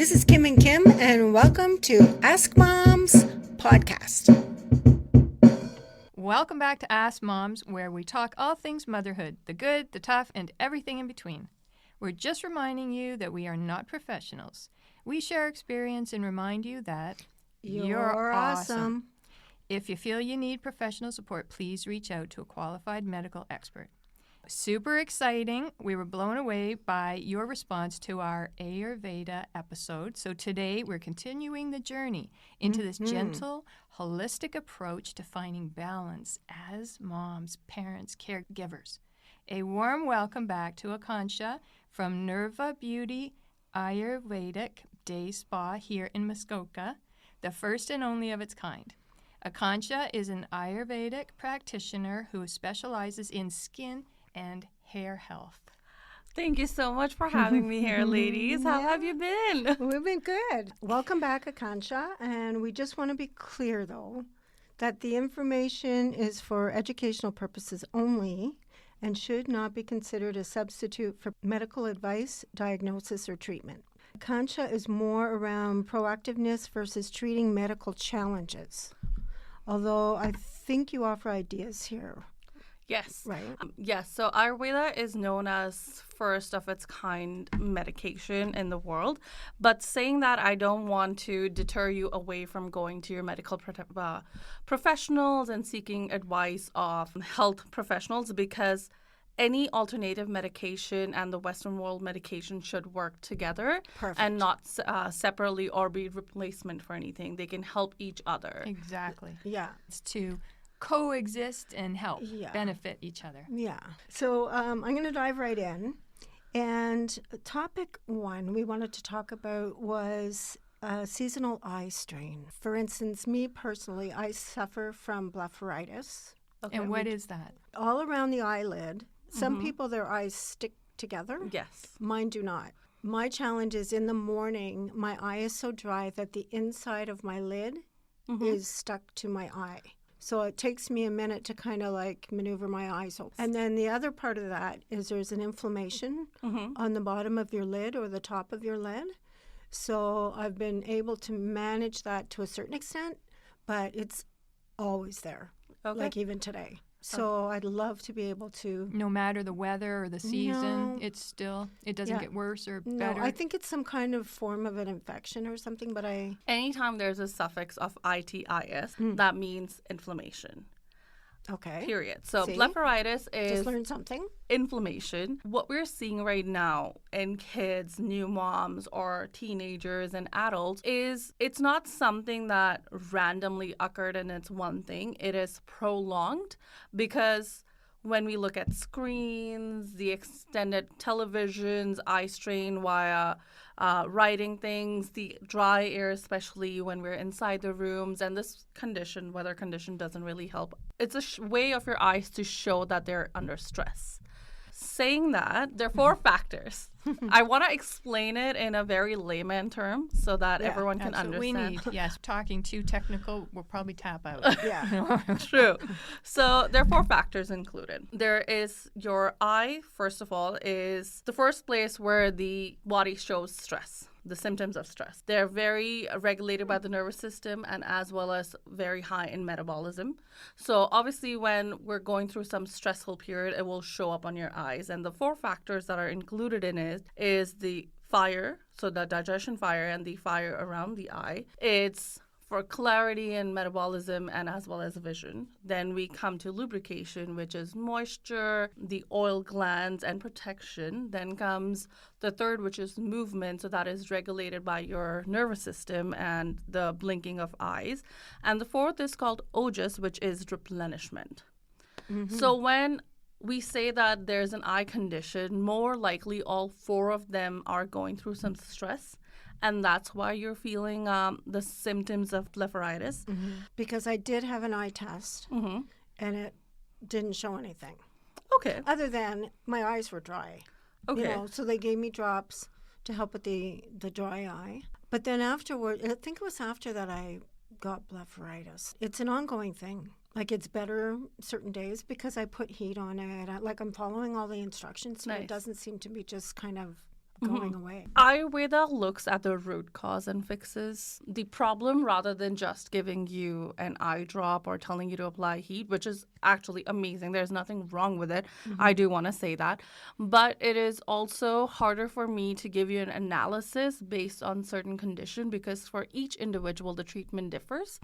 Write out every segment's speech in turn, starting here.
This is Kim and Kim, and welcome to Ask Mom's podcast. Welcome back to Ask Moms, where we talk all things motherhood, the good, the tough, and everything in between. We're just reminding you that we are not professionals. We share experience and remind you that You're awesome. If you feel you need professional support, please reach out to a qualified medical expert. Super exciting. We were blown away by your response to our Ayurveda episode. So today we're continuing the journey into this gentle, holistic approach to finding balance as moms, parents, caregivers. A warm welcome back to Akansha from Nirva Beauty Ayurvedic Day Spa here in Muskoka, the first and only of its kind. Akansha is an Ayurvedic practitioner who specializes in skin and hair health. Thank you so much for having me here, ladies. How have you been? We've been good. Welcome back, Akansha. And we just want to be clear, though, that the information is for educational purposes only and should not be considered a substitute for medical advice, diagnosis, or treatment. Akansha is more around proactiveness versus treating medical challenges, although I think you offer ideas here. Yes. Right. Yes. So Ayurveda is known as first of its kind medication in the world. But saying that, I don't want to deter you away from going to your medical professionals and seeking advice of health professionals, because any alternative medication and the Western world medication should work together. Perfect. And not separately or be replacement for anything. They can help each other. Exactly. Yeah. It's to coexist and help benefit each other. Yeah. So I'm going to dive right in. And topic one we wanted to talk about was seasonal eye strain. For instance, me personally, I suffer from blepharitis. Okay. And what is that? All around the eyelid. Some people, their eyes stick together. Yes. Mine do not. My challenge is in the morning, my eye is so dry that the inside of my lid is stuck to my eye. So it takes me a minute to kind of like maneuver my eyes open. And then the other part of that is there's an inflammation on the bottom of your lid or the top of your lid. So I've been able to manage that to a certain extent, but it's always there, like even today. So I'd love to be able to... No matter the weather or the season, it doesn't get worse or better? No, I think it's some kind of form of an infection or something, but Anytime there's a suffix of itis, that means inflammation. Okay. Period. So See? blepharitis is Just learned something. inflammation. What we're seeing right now in kids, new moms, or teenagers and adults is it's not something that randomly occurred and it's one thing. It is prolonged because when we look at screens, the extended televisions, eye strain via writing things, the dry air, especially when we're inside the rooms, and this weather condition doesn't really help. It's a way of your eyes to show that they're under stress. Saying that, there are 4 factors. I want to explain it in a very layman term so that everyone can That's what we understand. need. Yes, talking too technical, we'll probably tap out. Yeah. True. So there are 4 factors included. There is your eye, first of all, is the first place where the body shows stress, the symptoms of stress. They're very regulated by the nervous system and as well as very high in metabolism. So obviously when we're going through some stressful period, it will show up on your eyes. And the 4 factors that are included in it is the fire, so the digestion fire and the fire around the eye. It's for clarity and metabolism and as well as vision. Then we come to lubrication, which is moisture, the oil glands, and protection. Then comes the third, which is movement. So that is regulated by your nervous system and the blinking of eyes. And the fourth is called ojas, which is replenishment. So when we say that there's an eye condition, more likely all 4 of them are going through some stress. And that's why you're feeling the symptoms of blepharitis. Because I did have an eye test, and it didn't show anything. Okay. Other than my eyes were dry. Okay. So they gave me drops to help with the dry eye. But then afterward, I think it was after that I got blepharitis. It's an ongoing thing. Like, it's better certain days because I put heat on it. I'm following all the instructions, but it doesn't seem to be just kind of going away. Ayurveda looks at the root cause and fixes the problem rather than just giving you an eye drop or telling you to apply heat, which is actually amazing. There's nothing wrong with it. I do want to say that. But it is also harder for me to give you an analysis based on certain condition because for each individual, the treatment differs.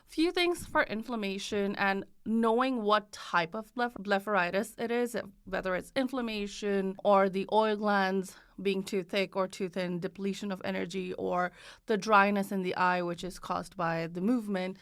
Few things for inflammation and knowing what type of blepharitis it is, whether it's inflammation or the oil glands being too thick or too thin, depletion of energy, or the dryness in the eye, which is caused by the movement.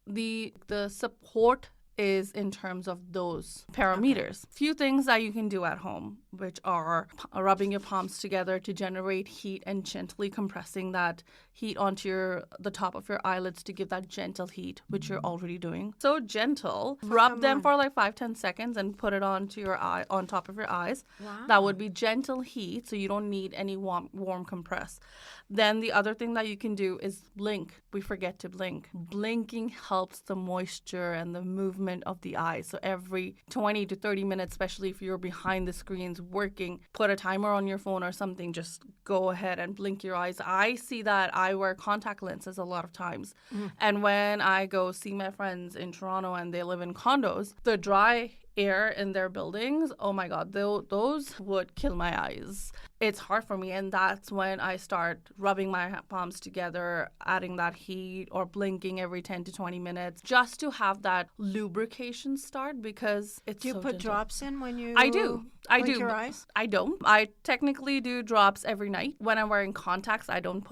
The support is in terms of those parameters. Few things that you can do at home, which are rubbing your palms together to generate heat and gently compressing that heat onto the top of your eyelids to give that gentle heat, which you're already doing. So gentle. Rub them for like 5-10 seconds and put it onto your eye, on top of your eyes. Wow. That would be gentle heat, so you don't need any warm compress. Then the other thing that you can do is blink. We forget to blink. Blinking helps the moisture and the movement of the eye. So every 20 to 30 minutes, especially if you're behind the screens working, put a timer on your phone or something, just go ahead and blink your eyes. I see that. I wear contact lenses a lot of times. And when I go see my friends in Toronto and they live in condos, the dry air in their buildings, oh my God, those would kill my eyes. It's hard for me, and that's when I start rubbing my palms together, adding that heat, or blinking every 10 to 20 minutes, just to have that lubrication start because it's Do you so put gentle. drops in when you I do. blink your eyes? I don't. I technically do drops every night. When I'm wearing contacts, I don't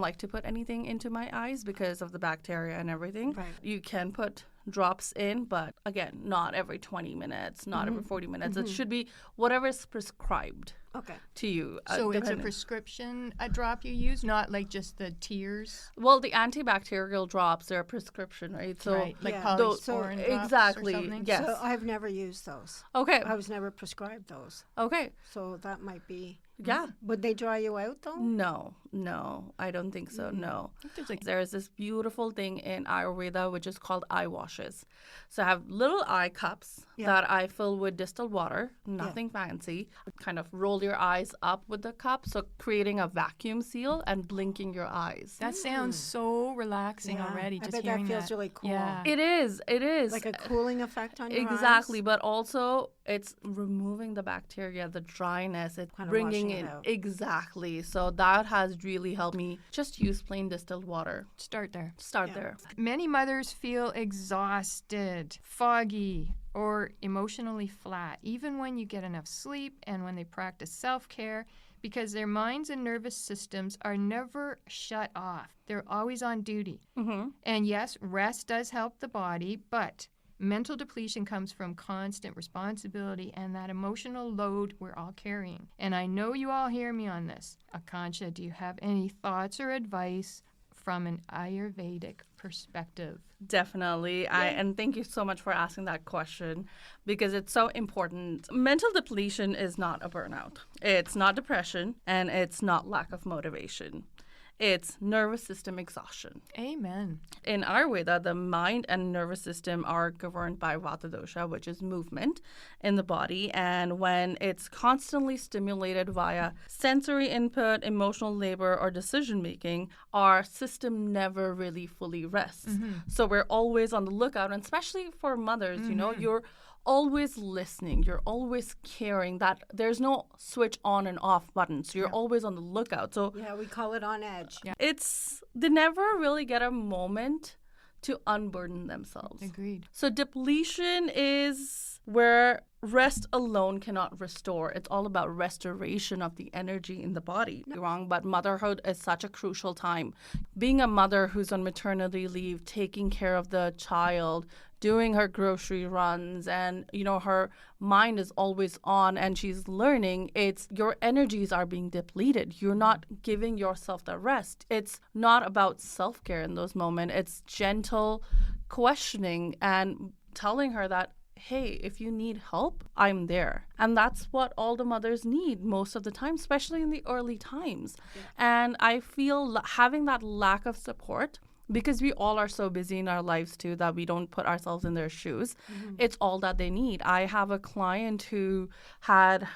like to put anything into my eyes because of the bacteria and everything. Right. You can put drops in, but again, not every 20 minutes, not every 40 minutes. It should be whatever is prescribed to you. So it's a prescription, a drop you use, not like just the tears? Well, the antibacterial drops are a prescription, right? So Right, like Yeah. polysporin drops exactly, or something? yes. So I've never used those. Okay. I was never prescribed those. Okay. So that might be. Yeah. Would they dry you out though? No, I don't think so. No. There's like There's this beautiful thing in Ayurveda which is called eye washes. So I have little eye cups that I fill with distilled water, nothing fancy. Kind of roll your eyes up with the cup, so creating a vacuum seal and blinking your eyes. that sounds so relaxing Yeah. already. I Just bet that hearing feels really cool. Yeah. It is. Like a cooling effect on your Exactly, eyes? but also it's removing the bacteria, the dryness, it's Kind of bringing washing it in out. exactly. So that has really helped me. Just use plain distilled water. Start there. Start there. Many mothers feel exhausted, foggy, or emotionally flat, even when you get enough sleep and when they practice self-care, because their minds and nervous systems are never shut off. They're always on duty. And yes, rest does help the body, but mental depletion comes from constant responsibility and that emotional load we're all carrying. And I know you all hear me on this. Akansha, do you have any thoughts or advice from an Ayurvedic perspective? Definitely. And thank you so much for asking that question because it's so important. Mental depletion is not a burnout. It's not depression and it's not lack of motivation. It's nervous system exhaustion. Amen. In Ayurveda, the mind and nervous system are governed by Vata dosha, which is movement in the body. And when it's constantly stimulated via sensory input, emotional labor, or decision making, our system never really fully rests. So we're always on the lookout, and especially for mothers, you know, you're always listening, you're always caring, that there's no switch on and off button, so you're always on the lookout. So Yeah, we call it on edge. they never really get a moment to unburden themselves. Agreed. So depletion is where rest alone cannot restore. It's all about restoration of the energy in the body. Wrong, but motherhood is such a crucial time. Being a mother who's on maternity leave, taking care of the child, doing her grocery runs, and you know her mind is always on and she's learning, it's your energies are being depleted. You're not giving yourself the rest. It's not about self-care in those moments. It's gentle questioning and telling her that, hey, if you need help, I'm there. And that's what all the mothers need most of the time, especially in the early times. And I feel having that lack of support, because we all are so busy in our lives too that we don't put ourselves in their shoes, it's all that they need. I have a client who had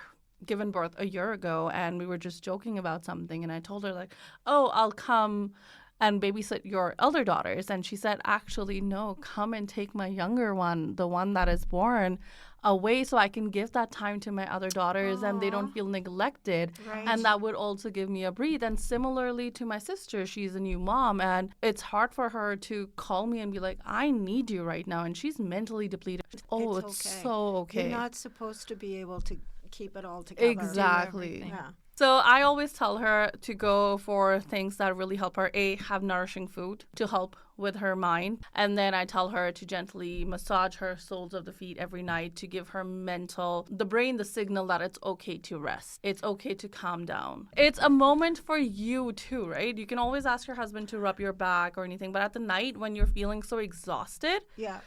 given birth a year ago, and we were just joking about something, and I told her like, oh, I'll come and babysit your elder daughters. And she said, actually, no, come and take my younger one, the one that is born, away so I can give that time to my other daughters and they don't feel neglected. Right. And that would also give me a breathe. And similarly to my sister, she's a new mom, and it's hard for her to call me and be like, I need you right now. And she's mentally depleted. Oh, it's okay. so okay. You're not supposed to be able to keep it all together. Exactly. Yeah. So I always tell her to go for things that really help her. Have nourishing food to help with her mind. And then I tell her to gently massage her soles of the feet every night to give her the brain, the signal that it's okay to rest. It's okay to calm down. It's a moment for you too, right? You can always ask your husband to rub your back or anything. But at the night when you're feeling so exhausted, Yeah.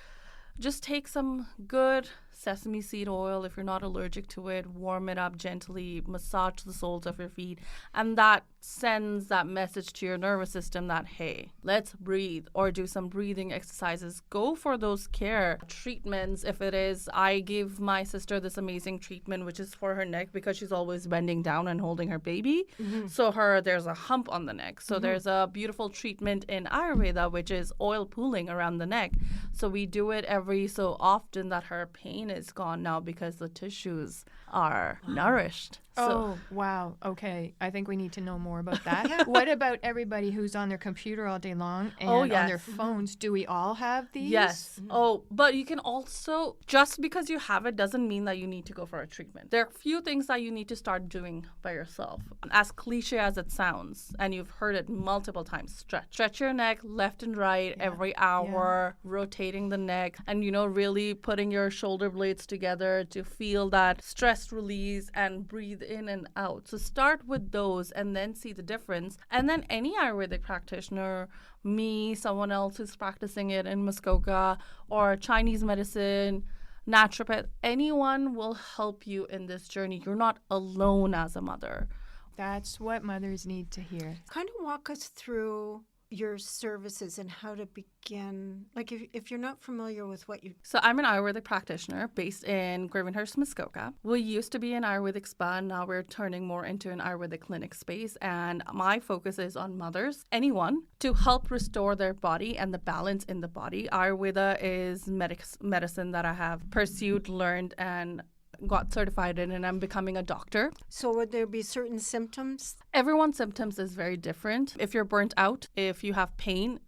just take some good sesame seed oil if you're not allergic to it, warm it up gently, massage the soles of your feet, and that sends that message to your nervous system that, hey, let's breathe, or do some breathing exercises. Go for those care treatments. If it is, I gave my sister this amazing treatment, which is for her neck because she's always bending down and holding her baby. Mm-hmm. So there's a hump on the neck. So there's a beautiful treatment in Ayurveda, which is oil pooling around the neck. So we do it every so often that her pain is gone now because the tissues are nourished. Oh, wow. Okay. I think we need to know more about that. What about everybody who's on their computer all day long and on their phones? Do we all have these? Yes. Oh, but you can also, just because you have it doesn't mean that you need to go for a treatment. There are a few things that you need to start doing by yourself. As cliche as it sounds, and you've heard it multiple times, stretch. Stretch your neck left and right every hour, rotating the neck, and, really putting your shoulder blades together to feel that stress release and breathe in and out. So start with those and then see the difference. And then any Ayurvedic practitioner, me, someone else who's practicing it in Muskoka, or Chinese medicine, naturopath, anyone will help you in this journey. You're not alone as a mother. That's what mothers need to hear. Kind of walk us through your services and how to begin. Like if you're not familiar with what you... So I'm an Ayurvedic practitioner based in Gravenhurst, Muskoka. We used to be an Ayurvedic spa. Now we're turning more into an Ayurvedic clinic space. And my focus is on mothers, anyone, to help restore their body and the balance in the body. Ayurveda is medicine that I have pursued, learned, and got certified in, and I'm becoming a doctor. So would there be certain symptoms? Everyone's symptoms is very different. If you're burnt out, if you have pain,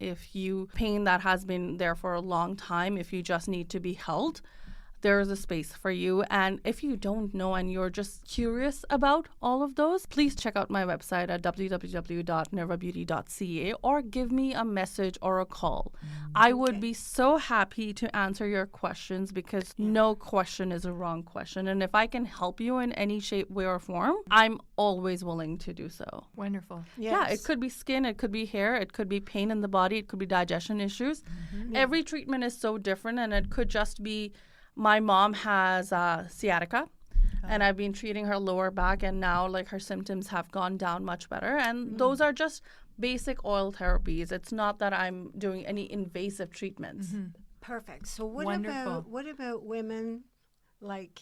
pain that has been there for a long time, if you just need to be held, there is a space for you. And if you don't know and you're just curious about all of those, please check out my website at www.nirvabeauty.ca or give me a message or a call. I would be so happy to answer your questions because no question is a wrong question. And if I can help you in any shape, way, or form, I'm always willing to do so. Wonderful. Yes. Yeah, it could be skin, it could be hair, it could be pain in the body, it could be digestion issues. Mm-hmm. Every treatment is so different, and it could just be my mom has sciatica, and I've been treating her lower back, and now her symptoms have gone down much better. And those are just basic oil therapies. It's not that I'm doing any invasive treatments. Mm-hmm. Perfect. So what about women, like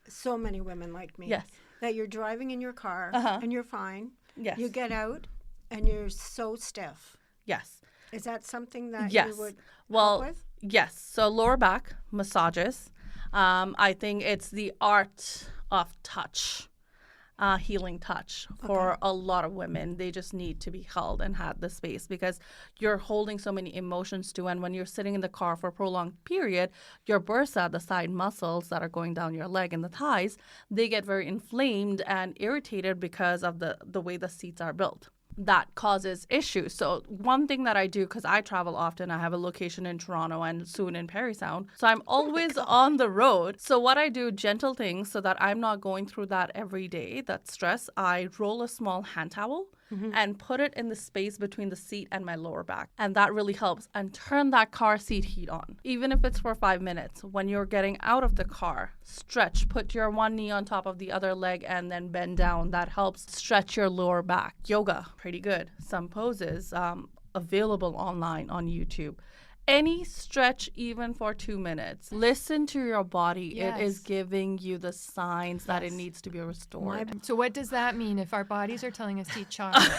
so many women like me, that you're driving in your car and you're fine. Yes. You get out and you're so stiff. Yes. Is that something that you would help with? Yes. So lower back massages. I think it's the art of touch, healing touch for a lot of women. They just need to be held and had the space because you're holding so many emotions too. And when you're sitting in the car for a prolonged period, your bursa, the side muscles that are going down your leg and the thighs, they get very inflamed and irritated because of the way the seats are built. That causes issues. So one thing that I do, because I travel often, I have a location in Toronto and soon in Parry Sound. So I'm always on the road. So what I do, gentle things so that I'm not going through that every day, that stress, I roll a small hand towel and put it in the space between the seat and my lower back. And that really helps. And turn that car seat heat on, even if it's for 5 minutes. When you're getting out of the car, stretch, put your one knee on top of the other leg and then bend down. That helps stretch your lower back. Yoga, pretty good. Some poses available online on YouTube. Any stretch, even for 2 minutes. Listen to your body. Yes. It is giving you the signs that it needs to be restored. So what does that mean if our bodies are telling us to eat chocolate?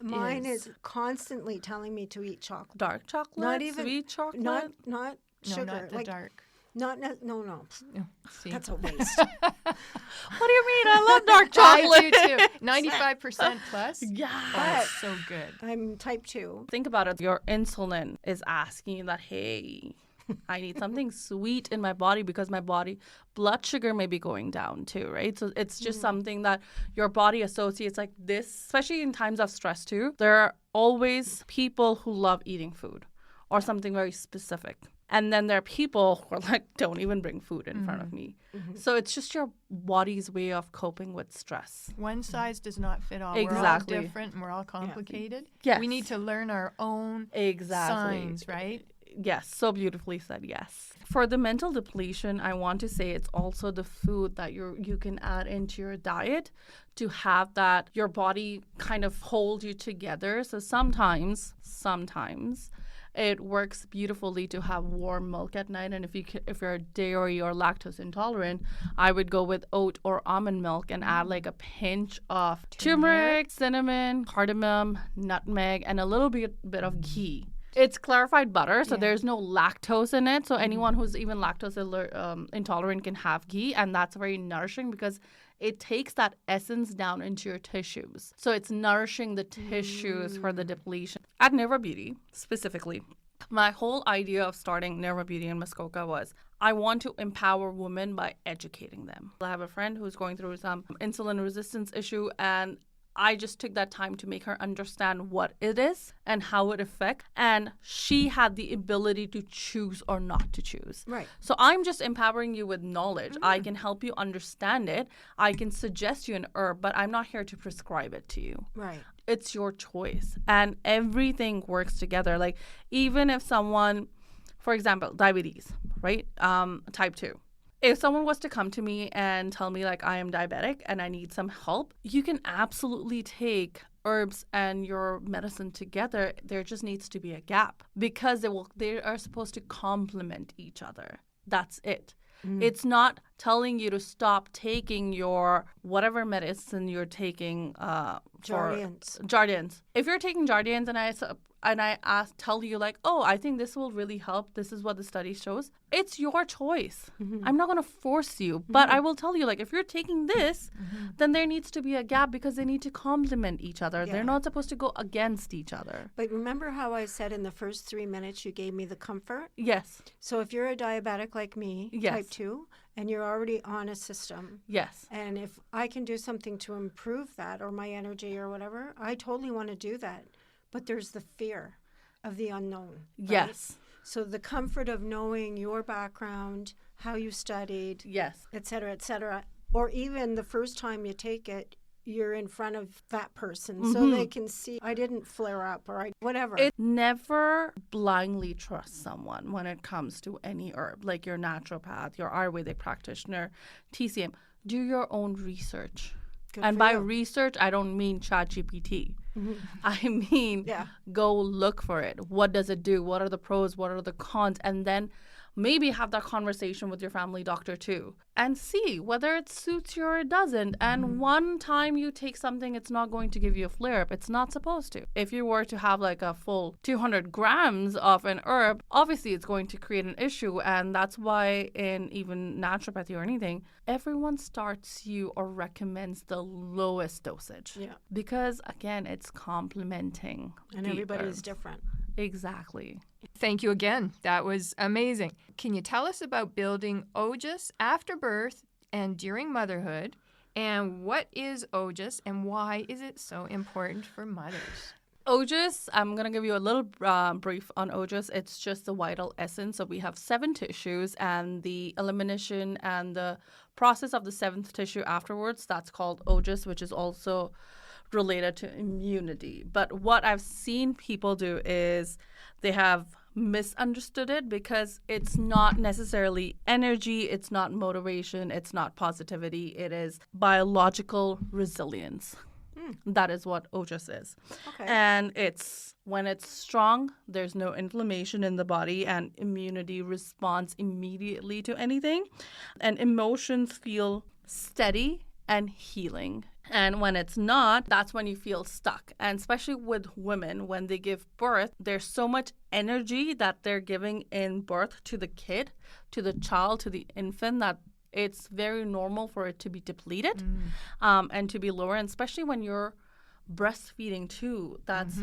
Mine is constantly telling me to eat chocolate. Dark chocolate, Not even sweet chocolate. Not No, sugar. not the dark. No. No, see. That's a waste. What do you mean? I love dark chocolate. I do too. 95% plus. Yeah. Oh, it's so good. I'm type 2. Think about it. Your insulin is asking you that, hey, I need something sweet in my body because my blood sugar may be going down too, right? So it's just something that your body associates like this, especially in times of stress too. There are always people who love eating food or something very specific. And then there are people who are like, don't even bring food in front of me. So it's just your body's way of coping with stress. One size does not fit all. Exactly. We're all different and we're all complicated. Yes. We need to learn our own Exactly. signs, right? Yes, so beautifully said, yes. For the mental depletion, I want to say it's also the food that you can add into your diet to have that your body kind of hold you together. So sometimes it works beautifully to have warm milk at night. And if you're dairy or lactose intolerant, I would go with oat or almond milk and add like a pinch of turmeric, cinnamon, cardamom, nutmeg, and a little bit of ghee. It's clarified butter, so there's no lactose in it. So anyone who's even lactose intolerant can have ghee, and that's very nourishing because it takes that essence down into your tissues. So it's nourishing the tissues for the depletion. At Nirva Beauty, specifically, my whole idea of starting Nirva Beauty in Muskoka was I want to empower women by educating them. I have a friend who's going through some insulin resistance issue, and I just took that time to make her understand what it is and how it affects. And she had the ability to choose or not to choose. Right. So I'm just empowering you with knowledge. I can help you understand it. I can suggest you an herb, but I'm not here to prescribe it to you. Right. It's your choice. And everything works together. Like even if someone, for example, diabetes, right? Type 2. If someone was to come to me and tell me like I am diabetic and I need some help, you can absolutely take herbs and your medicine together. There just needs to be a gap because they are supposed to complement each other. That's it. It's not telling you to stop taking your whatever medicine you're taking Jardians. If you're taking Jardians and I tell you like, oh, I think this will really help. This is what the study shows. It's your choice. I'm not going to force you, but I will tell you like, if you're taking this, then there needs to be a gap because they need to complement each other. Yeah. They're not supposed to go against each other. But remember how I said in the first 3 minutes you gave me the comfort? Yes. So if you're a diabetic like me, Yes. type 2, and you're already on a system, Yes. and if I can do something to improve that or my energy or whatever, I totally want to do that. But there's the fear of the unknown. Right? Yes. So the comfort of knowing your background, how you studied, Yes. et cetera, or even the first time you take it, you're in front of that person so they can see I didn't flare up or whatever. It never blindly trust someone when it comes to any herb, like your naturopath, your Ayurvedic practitioner, TCM. Do your own research. Good And for by you. research, I don't mean ChatGPT. I mean, go look for it. What does it do? What are the pros? What are the cons? And then maybe have that conversation with your family doctor too and see whether it suits you or it doesn't. And one time you take something, it's not going to give you a flare up. It's not supposed to. If you were to have like a full 200 grams of an herb, obviously it's going to create an issue. And that's why in even naturopathy or anything, everyone starts you or recommends the lowest dosage. Yeah. Because again, it's complementing. And the everybody's herbs. different. Exactly. Thank you again. That was amazing. Can you tell us about building Ojas after birth and during motherhood? And what is Ojas and why is it so important for mothers? Ojas, I'm going to give you a little brief on Ojas. It's just the vital essence. So we have 7 tissues and the elimination and the process of the 7th tissue afterwards, that's called Ojas, which is also related to immunity. But what I've seen people do is they have misunderstood it because it's not necessarily energy, it's not motivation, it's not positivity, it is biological resilience. That is what ojas is. Okay. And when it's strong, there's no inflammation in the body and immunity responds immediately to anything. And emotions feel steady and healing. And when it's not, that's when you feel stuck. And especially with women, when they give birth, there's so much energy that they're giving in birth to the kid, to the child, to the infant, that it's very normal for it to be depleted and to be lower. And especially when you're breastfeeding too, that's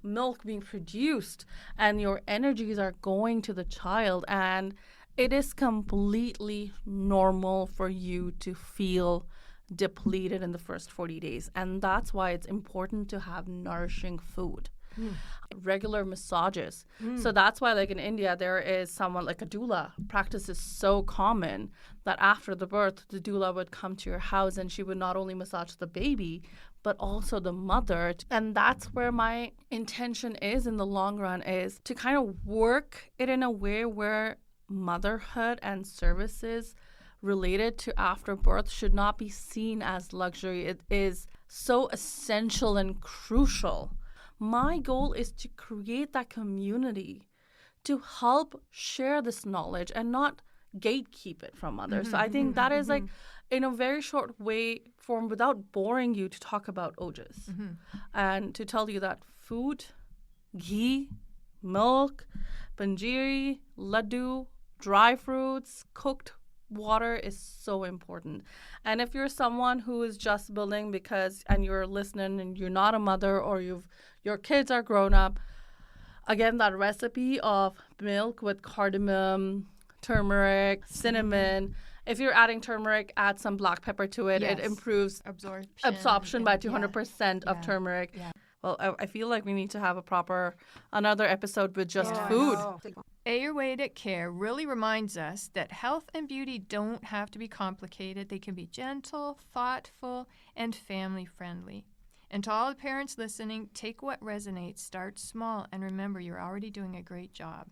milk being produced and your energies are going to the child. And it is completely normal for you to feel depleted in the first 40 days. And that's why it's important to have nourishing food. Regular massages. So that's why, like in India, there is someone like a doula. Practice is so common that after the birth, the doula would come to your house and she would not only massage the baby, but also the mother. And that's where my intention is in the long run, is to kind of work it in a way where motherhood and services related to after birth should not be seen as luxury. It is so essential and crucial. My goal is to create that community to help share this knowledge and not gatekeep it from others. So I think that is like in a very short way form without boring you to talk about ojas and to tell you that food, ghee, milk, panjiri, laddu, dry fruits, cooked water is so important. And if you're someone who is just building and you're listening and you're not a mother or your kids are grown up, again, that recipe of milk with cardamom, turmeric, cinnamon. If you're adding turmeric, add some black pepper to it. Yes. It improves absorption by 200% of turmeric. Yeah. Well, I feel like we need to have another episode with just food. Ayurvedic care really reminds us that health and beauty don't have to be complicated. They can be gentle, thoughtful, and family-friendly. And to all the parents listening, take what resonates, start small, and remember, you're already doing a great job.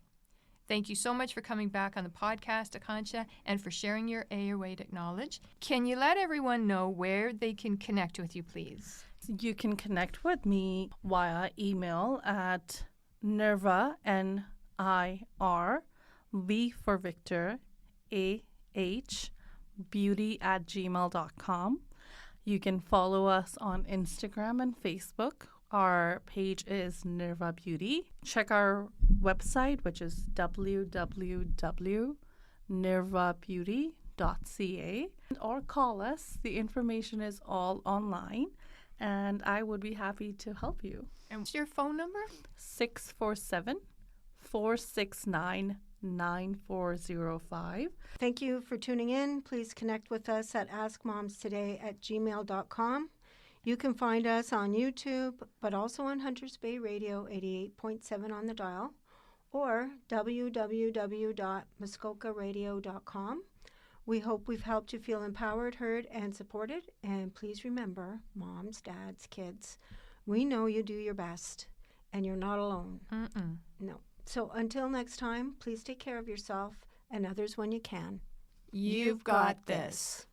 Thank you so much for coming back on the podcast, Akansha, and for sharing your Ayurvedic knowledge. Can you let everyone know where they can connect with you, please? You can connect with me via email at Nirva, N-I-R, V for Victor, A-H, beauty@gmail.com. You can follow us on Instagram and Facebook. Our page is Nirva Beauty. Check our website, which is www.nirvabeauty.ca, or call us. The information is all online, and I would be happy to help you. And what's your phone number? 647-469-9405. Thank you for tuning in. Please connect with us at askmomstoday@gmail.com. You can find us on YouTube, but also on Hunters Bay Radio 88.7 on the dial, or www.muskokaradio.com. We hope we've helped you feel empowered, heard, and supported. And please remember, moms, dads, kids, we know you do your best, and you're not alone. No. So until next time, please take care of yourself and others when you can. You've got this.